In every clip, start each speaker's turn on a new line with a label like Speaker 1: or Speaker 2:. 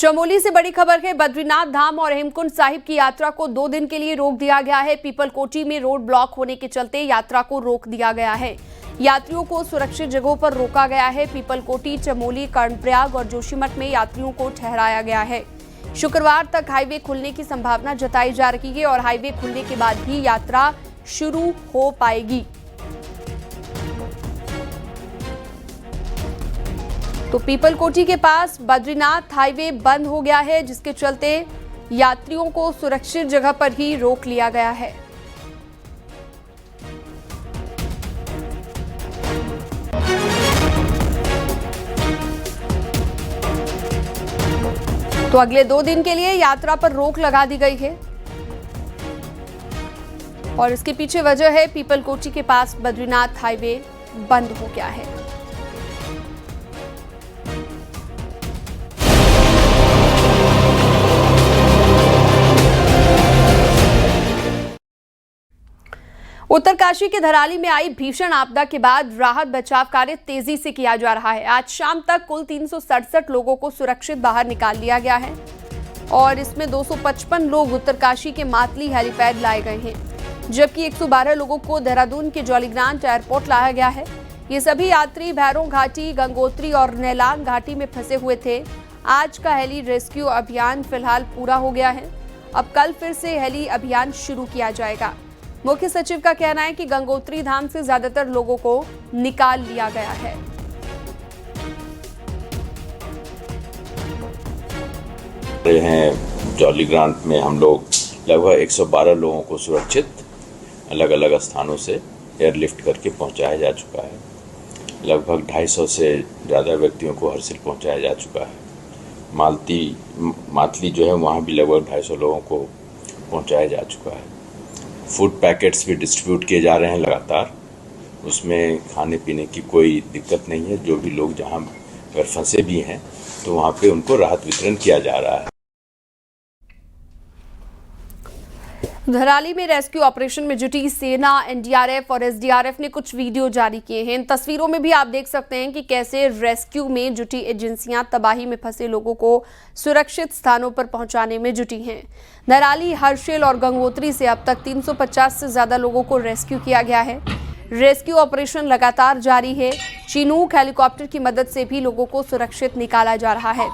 Speaker 1: चमोली से बड़ी खबर है। बद्रीनाथ धाम और हेमकुंड साहिब की यात्रा को 2 दिन के लिए रोक दिया गया है। पीपलकोटी में रोड ब्लॉक होने के चलते यात्रा को रोक दिया गया है। यात्रियों को सुरक्षित जगहों पर रोका गया है। पीपलकोटी, चमोली, कर्णप्रयाग और जोशीमठ में यात्रियों को ठहराया गया है। शुक्रवार तक हाईवे खुलने की संभावना जताई जा रही है और हाईवे खुलने के बाद ही यात्रा शुरू हो पाएगी। तो पीपलकोटी के पास बद्रीनाथ हाईवे बंद हो गया है, जिसके चलते यात्रियों को सुरक्षित जगह पर ही रोक लिया गया है। तो अगले 2 दिन के लिए यात्रा पर रोक लगा दी गई है और इसके पीछे वजह है पीपलकोटी के पास बद्रीनाथ हाईवे बंद हो गया है। उत्तरकाशी के धराली में आई भीषण आपदा के बाद राहत बचाव कार्य तेजी से किया जा रहा है। आज शाम तक कुल 367 लोगों को सुरक्षित बाहर निकाल लिया गया है और इसमें 255 लोग उत्तरकाशी के मातली हेलीपैड लाए गए हैं, जबकि 112 लोगों को देहरादून के जौलीग्रांट एयरपोर्ट लाया गया है। ये सभी यात्री भैरों घाटी, गंगोत्री और नेलांग घाटी में फंसे हुए थे। आज का हेली रेस्क्यू अभियान फिलहाल पूरा हो गया है। अब कल फिर से हेली अभियान शुरू किया जाएगा। मुख्य सचिव का कहना है कि गंगोत्री धाम से ज्यादातर लोगों को निकाल लिया गया है।
Speaker 2: जौलीग्रांट में हम लोग लगभग 112 लोगों को सुरक्षित अलग अलग स्थानों से एयरलिफ्ट करके पहुंचाया जा चुका है। लगभग 250 से ज़्यादा व्यक्तियों को हर्षिल पहुंचाया जा चुका है। मातली जो है वहाँ भी लगभग 250 लोगों को पहुंचाया जा चुका है। फूड पैकेट्स भी डिस्ट्रीब्यूट किए जा रहे हैं लगातार। उसमें खाने पीने की कोई दिक्कत नहीं है। जो भी लोग जहां अगर फंसे भी हैं तो वहां पे उनको राहत वितरण किया जा रहा है।
Speaker 1: धराली में रेस्क्यू ऑपरेशन में जुटी सेना, एनडीआरएफ और एसडीआरएफ ने कुछ वीडियो जारी किए हैं। इन तस्वीरों में भी आप देख सकते हैं कि कैसे रेस्क्यू में जुटी एजेंसियां तबाही में फंसे लोगों को सुरक्षित स्थानों पर पहुंचाने में जुटी हैं। धराली, हर्षिल और गंगोत्री से अब तक 350 से ज्यादा लोगों को रेस्क्यू किया गया है। रेस्क्यू ऑपरेशन लगातार जारी है। चिनूक हेलीकॉप्टर की मदद से भी लोगों को सुरक्षित निकाला जा रहा है।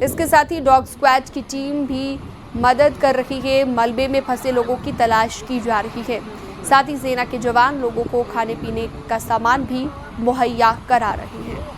Speaker 1: इसके साथ ही डॉग स्क्वाड की टीम भी मदद कर रही है। मलबे में फंसे लोगों की तलाश की जा रही है। साथ ही सेना के जवान लोगों को खाने पीने का सामान भी मुहैया करा रहे हैं।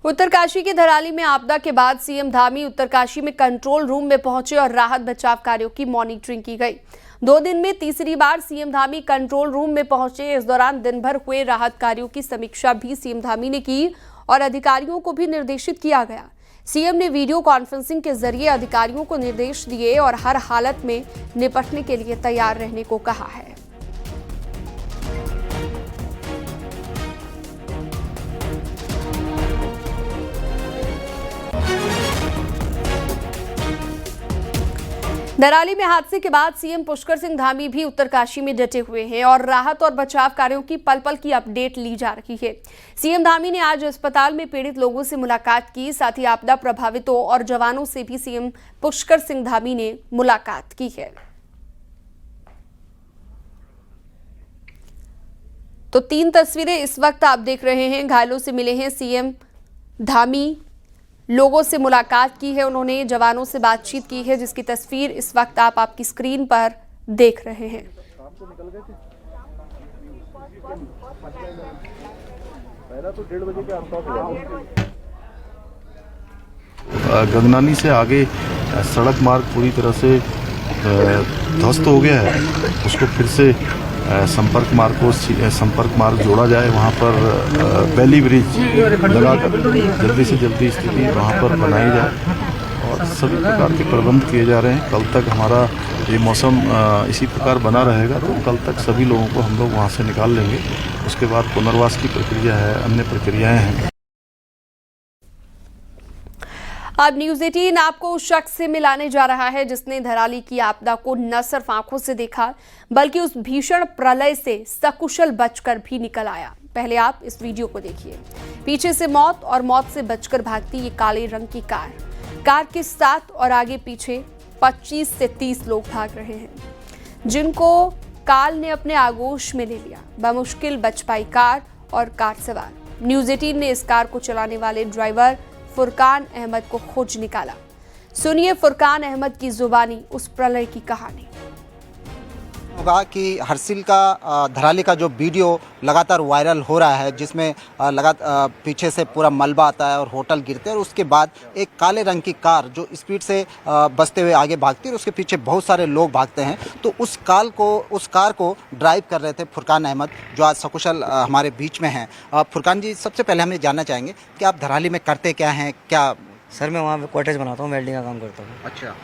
Speaker 1: उत्तरकाशी के धराली में आपदा के बाद सीएम धामी उत्तरकाशी में कंट्रोल रूम में पहुंचे और राहत बचाव कार्यों की मॉनिटरिंग की गई। 2 दिन में तीसरी बार सीएम धामी कंट्रोल रूम में पहुंचे। इस दौरान दिन भर हुए राहत कार्यों की समीक्षा भी सीएम धामी ने की और अधिकारियों को भी निर्देशित किया गया। सीएम ने वीडियो कॉन्फ्रेंसिंग के जरिए अधिकारियों को निर्देश दिए और हर हालत में निपटने के लिए तैयार रहने को कहा है। धराली में हादसे के बाद सीएम पुष्कर सिंह धामी भी उत्तरकाशी में डटे हुए हैं और राहत और बचाव कार्यों की पल पल की अपडेट ली जा रही है। सीएम धामी ने आज अस्पताल में पीड़ित लोगों से मुलाकात की। साथ ही आपदा प्रभावितों और जवानों से भी सीएम पुष्कर सिंह धामी ने मुलाकात की है। तो 3 तस्वीरें इस वक्त आप देख रहे हैं। घायलों से मिले हैं सीएम धामी, लोगों से मुलाकात की है उन्होंने, जवानों से बातचीत की है, जिसकी तस्वीर इस वक्त आप आपकी स्क्रीन पर देख रहे हैं।
Speaker 3: गगनानी से आगे सड़क मार्ग पूरी तरह से ध्वस्त हो गया है। उसको फिर से संपर्क मार्ग जोड़ा जाए। वहाँ पर बैली ब्रिज लगाकर जल्दी से जल्दी स्थिति वहाँ पर बनाई जाए और सभी प्रकार के प्रबंध किए जा रहे हैं। कल तक हमारा ये मौसम इसी प्रकार बना रहेगा तो कल तक सभी लोगों को हम लोग वहाँ से निकाल लेंगे। उसके बाद पुनर्वास की प्रक्रिया है, अन्य प्रक्रियाएं हैं।
Speaker 1: अब न्यूज़ 18 आपको उस शख्स से मिलाने जा रहा है जिसने धराली की आपदा को न सिर्फ आंखों से देखा बल्कि उस भीषण प्रलय से सकुशल बचकर भी निकल आया। पहले आप इस वीडियो को देखिए। पीछे से मौत और मौत से बचकर भागती ये काले रंग की कार के साथ और आगे पीछे 25 से 30 लोग भाग रहे हैं, जिनको काल ने अपने आगोश में ले लिया। बमुश्किल बच पाई कार और कार सवार। न्यूज़ 18 ने इस कार को चलाने वाले ड्राइवर फुरकान अहमद को खोज निकाला। सुनिए फुरकान अहमद की जुबानी उस प्रलय की कहानी।
Speaker 4: होगा कि हर्षिल का धराली का जो वीडियो लगातार वायरल हो रहा है, जिसमें पीछे से पूरा मलबा आता है और होटल गिरते हैं और उसके बाद एक काले रंग की कार जो स्पीड से बचते हुए आगे भागती है और उसके पीछे बहुत सारे लोग भागते हैं। तो उस कार को ड्राइव कर रहे थे फुरकान अहमद, जो आज सकुशल हमारे बीच में हैं। फुरकान जी, सबसे पहले हम ये जानना चाहेंगे कि आप धराली में करते क्या हैं? क्या
Speaker 5: सर, मैं वहाँ कॉटेज बनाता हूँ, वेल्डिंग का काम करता हूँ।
Speaker 4: अच्छा,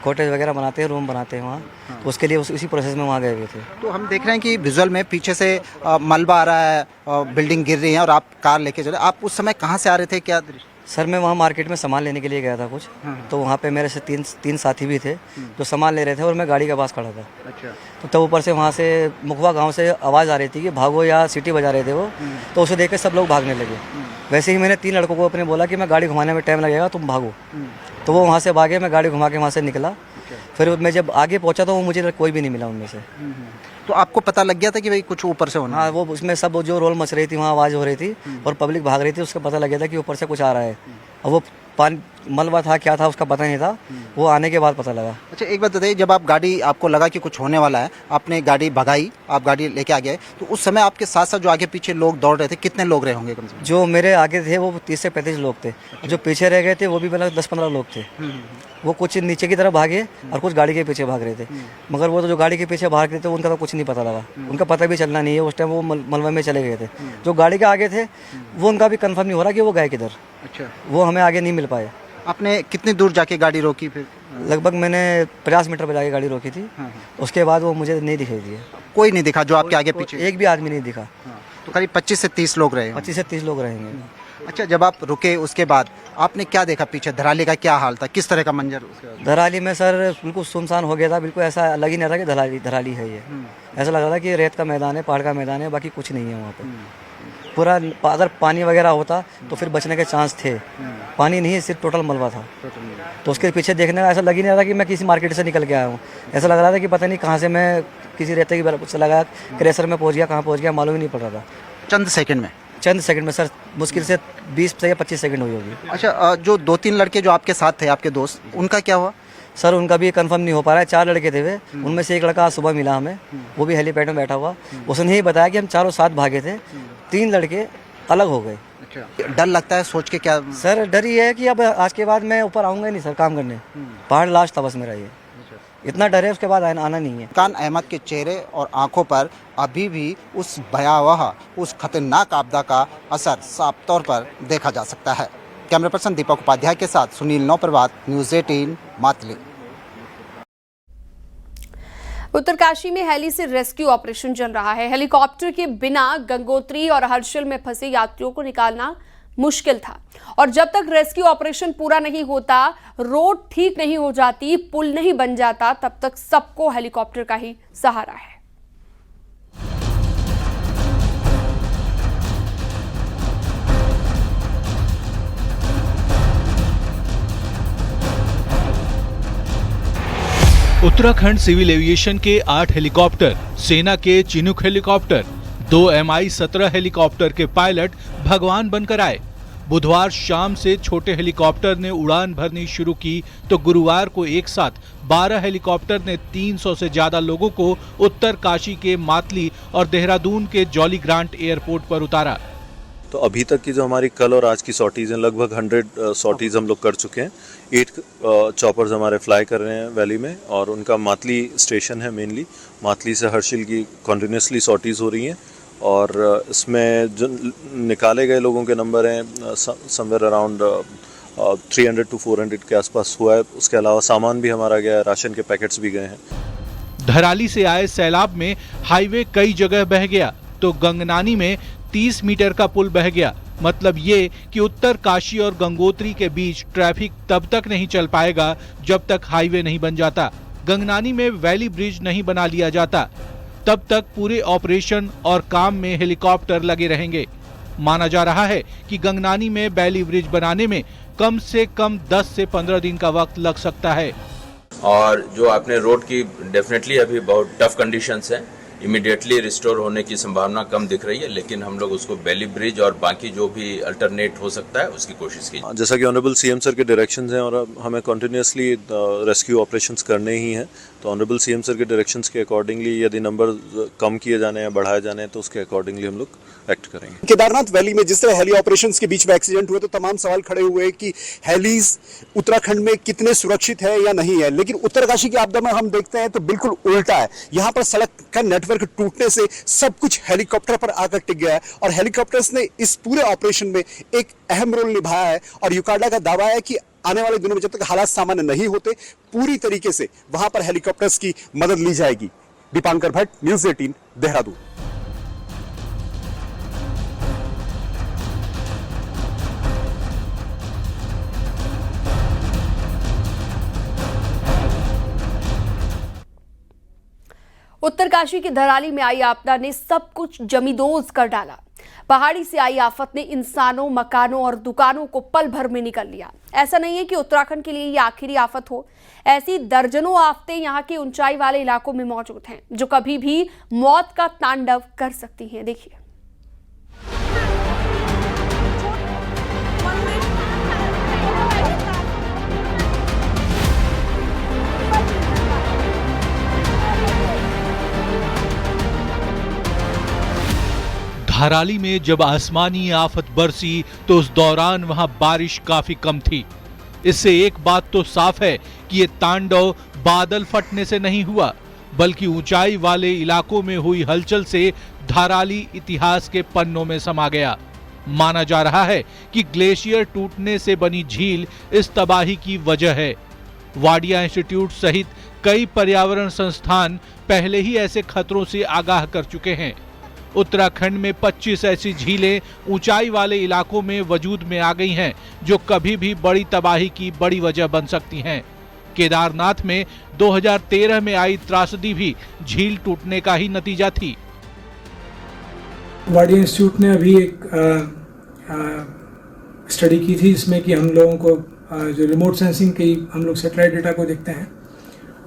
Speaker 5: कॉटेज वगैरह बनाते हैं, रूम बनाते हैं वहाँ।
Speaker 4: हाँ।
Speaker 5: तो उसके लिए उसी प्रोसेस में वहाँ गए हुए थे।
Speaker 4: तो हम देख रहे हैं कि विजुअल में पीछे से मलबा आ रहा है, बिल्डिंग गिर रही है और आप कार लेके चले। आप उस समय कहाँ से आ रहे थे? क्या दृश्य?
Speaker 5: सर, मैं वहाँ मार्केट में सामान लेने के लिए गया था कुछ। तो वहाँ पे मेरे से तीन साथी भी थे जो सामान ले रहे थे और मैं गाड़ी के पास खड़ा था।
Speaker 4: अच्छा।
Speaker 5: तो तब ऊपर से वहाँ से मुखवा गांव से आवाज़ आ रही थी कि भागो, या सिटी बजा रहे थे वो। तो उसे देख के सब लोग भागने लगे। वैसे ही मैंने 3 लड़कों को अपने बोला कि मैं गाड़ी घुमाने में टाइम लगेगा, तुम भागो। तो वो वहाँ से भागे, मैं गाड़ी घुमा के वहाँ से निकला। फिर मैं जब आगे पहुँचा तो मुझे कोई भी नहीं मिला उनमें से।
Speaker 4: तो आपको पता लग गया था कि भाई कुछ ऊपर से होना?
Speaker 5: हाँ, वो उसमें सब जो रोल मच रही थी, वहाँ आवाज़ हो रही थी और पब्लिक भाग रही थी, उसका पता लग गया था कि ऊपर से कुछ आ रहा है। और वो पानी मलबा था, क्या था उसका पता नहीं था। वो आने के बाद पता लगा।
Speaker 4: अच्छा, एक बात बताइए, जब आप गाड़ी, आपको लगा कि कुछ होने वाला है, आपने गाड़ी भगाई, आप गाड़ी लेके आ गए, तो उस समय आपके साथ साथ जो आगे पीछे लोग दौड़ रहे थे, कितने लोग रहे होंगे कम से कम?
Speaker 5: जो मेरे आगे थे वो 30 से 35 लोग थे। जो पीछे रह गए थे वो भी मतलब 10-15 लोग थे। वो कुछ नीचे की तरफ भागे और कुछ गाड़ी के पीछे भाग रहे थे। मगर वो तो जो गाड़ी के पीछे भाग रहे थे उनका तो कुछ नहीं पता लगा। उनका पता भी चलना नहीं है, उस टाइम वो मलबे में चले गए थे। जो गाड़ी के आगे थे वो उनका भी कंफर्म नहीं हो रहा कि वो गए किधर।
Speaker 4: अच्छा,
Speaker 5: वो हमें आगे नहीं मिल पाए।
Speaker 4: आपने कितनी दूर जाके गाड़ी रोकी फिर?
Speaker 5: लगभग मैंने 50 मीटर पर जाके गाड़ी रोकी थी। उसके बाद वो मुझे नहीं दिखाई दिए।
Speaker 4: कोई नहीं दिखा जो आपके आगे पीछे?
Speaker 5: एक भी आदमी नहीं दिखा।
Speaker 4: तो करीब 25 से 30 लोग रहे?
Speaker 5: 25 से 30 लोग रहेंगे।
Speaker 4: अच्छा, जब आप रुके उसके बाद आपने क्या देखा पीछे? धराली का क्या हाल था? किस तरह का मंजर?
Speaker 5: धराली में सर बिल्कुल सुनसान हो गया था। बिल्कुल ऐसा लग ही नहीं रहा कि धराली है ये। ऐसा लग रहा था कि रेत का मैदान है, पहाड़ का मैदान है, बाकी कुछ नहीं है वहाँ पे। पूरा अगर पानी वगैरह होता तो फिर बचने के चांस थे। पानी नहीं है, सिर्फ टोटल मलबा था। तो उसके पीछे देखने का ऐसा लग ही नहीं रहा था कि मैं किसी मार्केट से निकल के आया हूँ। ऐसा लग रहा था कि पता नहीं कहाँ से मैं किसी रेते की बर्फ से लगा क्रेशर में पहुँच गया, कहाँ पहुँच गया मालूम ही नहीं पड़ रहा था।
Speaker 4: चंद सेकंड में सर, मुश्किल से 20 से या 25 सेकंड हुई होगी। अच्छा, जो 2-3 लड़के जो आपके साथ थे, आपके दोस्त, उनका क्या हुआ?
Speaker 5: सर, उनका भी कंफर्म नहीं हो पा रहा है। 4 लड़के थे वे। उनमें से एक लड़का आज सुबह मिला हमें, वो भी हेलीपैड में बैठा हुआ। उसने ही बताया कि हम चारों साथ भागे थे, 3 लड़के अलग हो गए।
Speaker 4: अच्छा, डर लगता है सोच के? क्या
Speaker 5: सर, डर ही है कि अब आज के बाद मैं ऊपर आऊँगा नहीं सर काम करने। पहाड़ लास्ट था बस मेरा, ये इतना डर है, उसके बाद आना नहीं है।
Speaker 4: फुरकान अहमद के चेहरे और आंखों पर अभी भी उस भयावह, उस खतरनाक आपदा का असर साफ तौर पर देखा जा सकता है। कैमरा पर्सन दीपक उपाध्याय के साथ सुनील नौप्रभात, न्यूज़ 18 मातली।
Speaker 1: उत्तरकाशी में हेली से रेस्क्यू ऑपरेशन चल रहा है। हेलीकॉप्टर के बिना गंगोत्री और हर्षिल में फंसे यात्रियों को निकालना मुश्किल था और जब तक रेस्क्यू ऑपरेशन पूरा नहीं होता, रोड ठीक नहीं हो जाती, पुल नहीं बन जाता, तब तक सबको हेलीकॉप्टर का ही सहारा है।
Speaker 6: उत्तराखंड सिविल एविएशन के 8 हेलीकॉप्टर, सेना के चिनूक हेलीकॉप्टर, 2 Mi-17 हेलीकॉप्टर के पायलट भगवान बनकर आए। बुधवार शाम से छोटे हेलीकॉप्टर ने उड़ान भरनी शुरू की तो गुरुवार को एक साथ 12 हेलीकॉप्टर ने 300 से ज्यादा लोगों को उत्तरकाशी के मातली और देहरादून के जॉली ग्रांट एयरपोर्ट पर उतारा।
Speaker 7: तो अभी तक की जो हमारी कल और आज की सॉर्टीज़ हैं, लगभग 100 सॉर्टीज़ हम लोग कर चुके हैं। 8 चॉपर्स हमारे फ्लाई कर रहे हैं वैली में और उनका मातली स्टेशन है। मेनली मातली से हर्षिल की कॉन्टिन्यूसली सॉर्टीज़ हो रही हैं और इसमें जो निकाले गए लोगों के नंबर हैं समवेयर अराउंड 300 to 400 के आसपास हुआ है। उसके अलावा सामान भी हमारा गया है, राशन के पैकेट्स भी गए हैं।
Speaker 6: धराली से आए सैलाब में हाईवे कई जगह बह गया तो गंगनानी में 30 मीटर का पुल बह गया। मतलब ये कि उत्तर काशी और गंगोत्री के बीच ट्रैफिक तब तक नहीं चल पाएगा जब तक हाईवे नहीं बन जाता, गंगनानी में वैली ब्रिज नहीं बना लिया जाता। तब तक पूरे ऑपरेशन और काम में हेलीकॉप्टर लगे रहेंगे। माना जा रहा है कि गंगनानी में वैली ब्रिज बनाने में कम से कम 10 से 15 दिन का वक्त लग सकता है।
Speaker 2: और जो आपने रोड की डेफिनेटली अभी बहुत टफ कंडीशंस हैं, इमीडिएटली रिस्टोर होने की संभावना कम दिख रही है, लेकिन हम लोग उसको वैली ब्रिज और बाकी जो भी अल्टरनेट हो सकता है उसकी कोशिश की।
Speaker 7: जैसा कि ऑनरेबल सीएम सर के डायरेक्शंस हैं और हमें कंटिन्यूअसली रेस्क्यू ऑपरेशंस करने ही हैं, तो ऑनरेबल सीएम सर के डायरेक्शंस के अकॉर्डिंगली यदि नंबर कम किए जाने या बढ़ाए जाने तो उसके अकॉर्डिंगली हम लोग एक्ट करेंगे।
Speaker 8: केदारनाथ वैली में जिस तरह हेली ऑपरेशंस के बीच में एक्सीडेंट हुए तो तमाम सवाल खड़े हुए कि हेलीज उत्तराखंड में कितने सुरक्षित है या नहीं है, लेकिन उत्तरकाशी की आपदा में हम देखते हैं तो बिल्कुल उल्टा है। यहाँ पर सड़क का नेटवर्क टूटने से सब कुछ हेलीकॉप्टर पर आकर टिक गया है और हेलीकॉप्टर्स ने इस पूरे ऑपरेशन में एक अहम रोल निभाया है। और यूकाडा का दावा है कि आने वाले दिनों में जब तक हालात सामान्य नहीं होते पूरी तरीके से वहां पर हेलीकॉप्टर्स की मदद ली जाएगी। दीपांकर भट्ट, न्यूज़ 18, देहरादून।
Speaker 1: उत्तरकाशी की धराली में आई आपदा ने सब कुछ जमींदोज कर डाला। पहाड़ी से आई आफत ने इंसानों, मकानों और दुकानों को पल भर में निकल लिया। ऐसा नहीं है कि उत्तराखंड के लिए ये आखिरी आफत हो, ऐसी दर्जनों आफतें यहाँ के ऊंचाई वाले इलाकों में मौजूद हैं जो कभी भी मौत का तांडव कर सकती हैं। देखिए,
Speaker 6: धराली में जब आसमानी आफत बरसी तो उस दौरान वहां बारिश काफी कम थी। इससे एक बात तो साफ है कि ये तांडव बादल फटने से नहीं हुआ, बल्कि ऊंचाई वाले इलाकों में हुई हलचल से धराली इतिहास के पन्नों में समा गया। माना जा रहा है कि ग्लेशियर टूटने से बनी झील इस तबाही की वजह है। वाडिया इंस्टीट्यूट सहित कई पर्यावरण संस्थान पहले ही ऐसे खतरों से आगाह कर चुके हैं। उत्तराखंड में 25 ऐसी झीलें ऊंचाई वाले इलाकों में वजूद में आ गई हैं जो कभी भी बड़ी तबाही की बड़ी वजह बन सकती हैं। केदारनाथ में 2013 में आई त्रासदी भी झील टूटने का ही नतीजा थी।
Speaker 9: वाडिया इंस्टीट्यूट ने अभी एक स्टडी की थी इसमें कि हम लोगों को जो रिमोट सेंसिंग की हम लोग सैटेलाइट डेटा को देखते हैं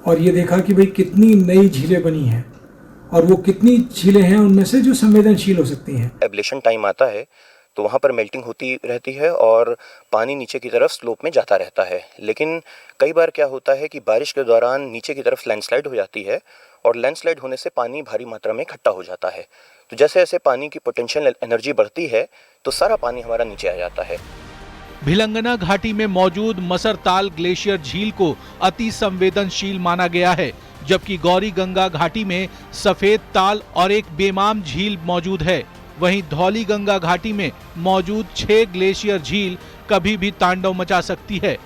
Speaker 9: और ये देखा कि भाई कितनी नई झीलें बनी हैं और वो कितनी झीलें हैं उनमें से जो संवेदनशील हो सकती हैं।
Speaker 10: एब्लेशन टाइम आता है तो वहाँ पर मेल्टिंग होती रहती है और पानी नीचे की तरफ स्लोप में जाता रहता है, लेकिन कई बार क्या होता है कि बारिश के दौरान नीचे की तरफ लैंडस्लाइड हो जाती है और लैंडस्लाइड होने से पानी भारी मात्रा में इकट्ठा हो जाता है। तो जैसे जैसे पानी की पोटेंशियल एनर्जी बढ़ती है तो सारा पानी हमारा नीचे आ जाता है।
Speaker 6: भिलंगना घाटी में मौजूद मसरताल ग्लेशियर झील को अति संवेदनशील माना गया है, जबकि गौरी गंगा घाटी में सफेद ताल और एक बेमाम झील मौजूद है। वहीं धौली गंगा घाटी में मौजूद 6 ग्लेशियर झील कभी भी तांडव मचा सकती है।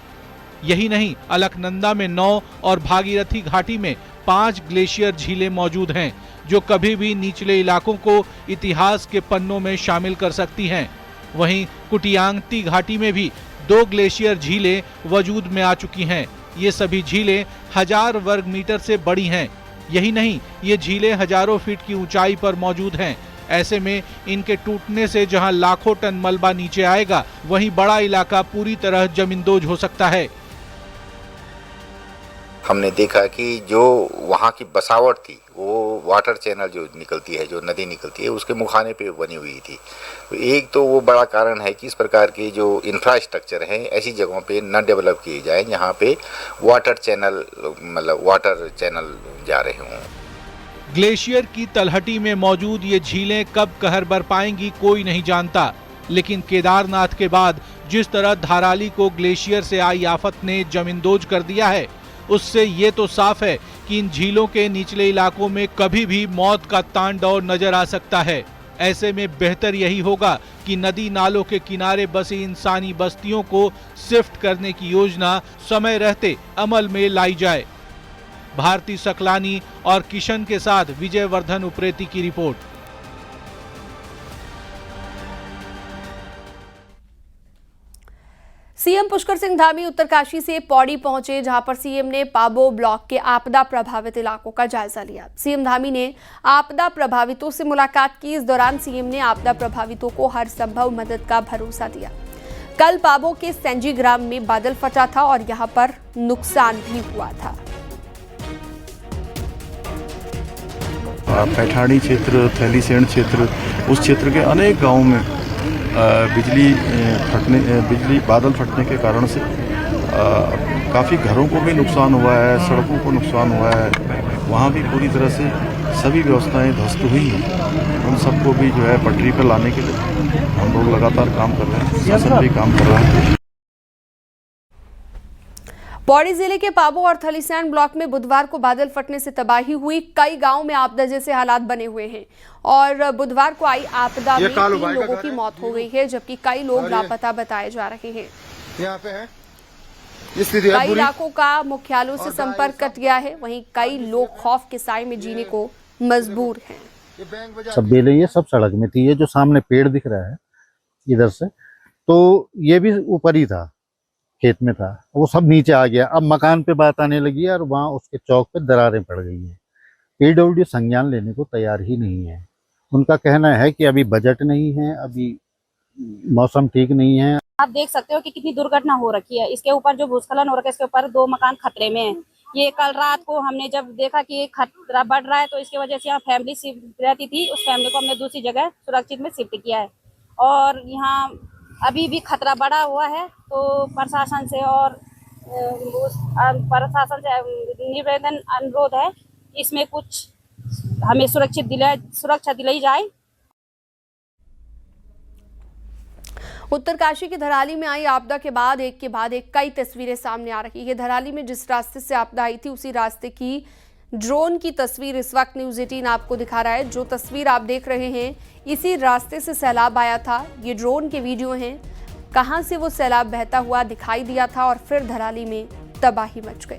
Speaker 6: यही नहीं, अलकनंदा में 9 और भागीरथी घाटी में 5 ग्लेशियर झीलें मौजूद हैं जो कभी भी निचले इलाकों को इतिहास के पन्नों में शामिल कर सकती हैं। वहीं कुटियांगती घाटी में भी 2 ग्लेशियर झीलें वजूद में आ चुकी हैं। ये सभी झीलें 1000 वर्ग मीटर से बड़ी हैं। यही नहीं, ये झीलें हजारों फीट की ऊंचाई पर मौजूद हैं। ऐसे में इनके टूटने से जहां लाखों टन मलबा नीचे आएगा, वहीं बड़ा इलाका पूरी तरह जमींदोज हो सकता है।
Speaker 11: हमने देखा कि जो वहाँ की बसावट थी वो वाटर चैनल जो निकलती है, जो नदी निकलती है, उसके मुखाने पे बनी हुई थी। एक तो वो बड़ा कारण है कि इस प्रकार के जो इंफ्रास्ट्रक्चर हैं ऐसी जगहों पे न डेवलप किए जाएं जहाँ पे वाटर चैनल जा रहे हों।
Speaker 6: ग्लेशियर की तलहटी में मौजूद ये झीलें कब कहर बरपाएंगी कोई नहीं जानता, लेकिन केदारनाथ के बाद जिस तरह धाराली को ग्लेशियर से आई आफत ने जमींदोज कर दिया है, उससे ये तो साफ है कि इन झीलों के निचले इलाकों में कभी भी मौत का तांडव नजर आ सकता है। ऐसे में बेहतर यही होगा कि नदी नालों के किनारे बसी इंसानी बस्तियों को शिफ्ट करने की योजना समय रहते अमल में लाई जाए। भारती सकलानी और किशन के साथ विजयवर्धन उप्रेती की रिपोर्ट।
Speaker 1: सीएम पुष्कर सिंह धामी उत्तरकाशी से पौड़ी पहुंचे, जहां पर सीएम ने पाबो ब्लॉक के आपदा प्रभावित इलाकों का जायजा लिया। सीएम धामी ने आपदा प्रभावितों से मुलाकात की। इस दौरान सीएम ने आपदा प्रभावितों को हर संभव मदद का भरोसा दिया। कल पाबो के सेंजी ग्राम में बादल फटा था और यहां पर नुकसान भी हुआ था।
Speaker 3: पैठानी क्षेत्र, थैलीसेण क्षेत्र, उस क्षेत्र के अनेक गांवों में बिजली बादल फटने के कारण से काफ़ी घरों को भी नुकसान हुआ है, सड़कों को नुकसान हुआ है। वहाँ भी पूरी तरह से सभी व्यवस्थाएं ध्वस्त हुई हैं। उन सबको भी जो है पटरी पर लाने के लिए हम लोग लगातार काम कर रहे हैं, शासन भी काम कर रहा है।
Speaker 1: पौड़ी जिले के पाबो और थलीसैंण ब्लॉक में बुधवार को बादल फटने से तबाही हुई। कई गांव में आपदा जैसे हालात बने हुए हैं और बुधवार को आई आपदा में 3 लोगों की मौत हो गई है, जबकि कई लोग लापता बताए जा रहे हैं।
Speaker 12: यहाँ पे है
Speaker 1: कई इलाकों का मुख्यालयों से संपर्क कट गया है। वहीं कई लोग खौफ के साए में जीने को मजबूर हैं।
Speaker 12: सब बेलें ये सब सड़क में थी। ये जो सामने पेड़ दिख रहा है इधर से, तो ये भी ऊपर ही था, खेत में था, वो सब नीचे आ गया। अब मकान पे बात आने लगी है और वहाँ उसके चौक पे दरारें पड़ गई हैं। पीडब्ल्यूडी संज्ञान लेने को तैयार ही नहीं है। उनका कहना है कि अभी बजट नहीं है, अभी मौसम ठीक नहीं है।
Speaker 13: आप देख सकते हो कि कितनी दुर्घटना हो रखी है। इसके ऊपर जो भूस्खलन हो रखा है, इसके ऊपर 2 मकान खतरे में है। ये कल रात को हमने जब देखा कि ये खतरा बढ़ रहा है, तो इसकी वजह से यहाँ फैमिली शिफ्ट रहती थी, उस फैमिली को हमने दूसरी जगह सुरक्षित में शिफ्ट किया है। और यहाँ अभी भी खतरा बढ़ा हुआ है, तो प्रशासन से निवेदन अनुरोध है, इसमें कुछ हमें सुरक्षा दिलाई जाए।
Speaker 1: उत्तरकाशी की धराली में आई आपदा के बाद एक कई तस्वीरें सामने आ रही है। धराली में जिस रास्ते से आपदा आई थी, उसी रास्ते की ड्रोन की तस्वीर इस वक्त न्यूज़ 18 आपको दिखा रहा है। जो तस्वीर आप देख रहे हैं, इसी रास्ते से सैलाब आया था। ये ड्रोन के वीडियो हैं, कहां से वो सैलाब बहता हुआ दिखाई दिया था और फिर धराली में तबाही मच गई।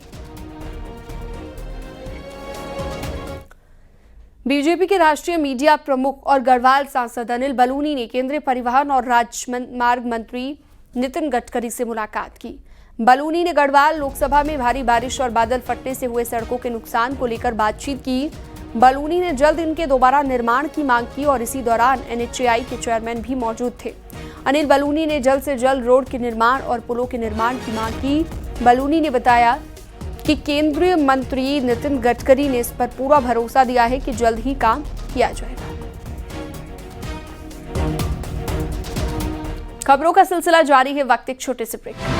Speaker 1: बीजेपी के राष्ट्रीय मीडिया प्रमुख और गढ़वाल सांसद अनिल बलूनी ने केंद्रीय परिवहन और राजमार्ग मंत्री नितिन गडकरी से मुलाकात की। बलूनी ने गढ़वाल लोकसभा में भारी बारिश और बादल फटने से हुए सड़कों के नुकसान को लेकर बातचीत की। बलूनी ने जल्द इनके दोबारा निर्माण की मांग की और इसी दौरान NHAI के चेयरमैन भी मौजूद थे। अनिल बलूनी ने जल्द से जल्द रोड के निर्माण और पुलों के निर्माण की मांग की। बलूनी ने बताया कि केंद्रीय मंत्री नितिन गडकरी ने इस पर पूरा भरोसा दिया है कि जल्द ही काम किया जाएगा। खबरों का सिलसिला जारी है, वक्त एक छोटे से ब्रेक।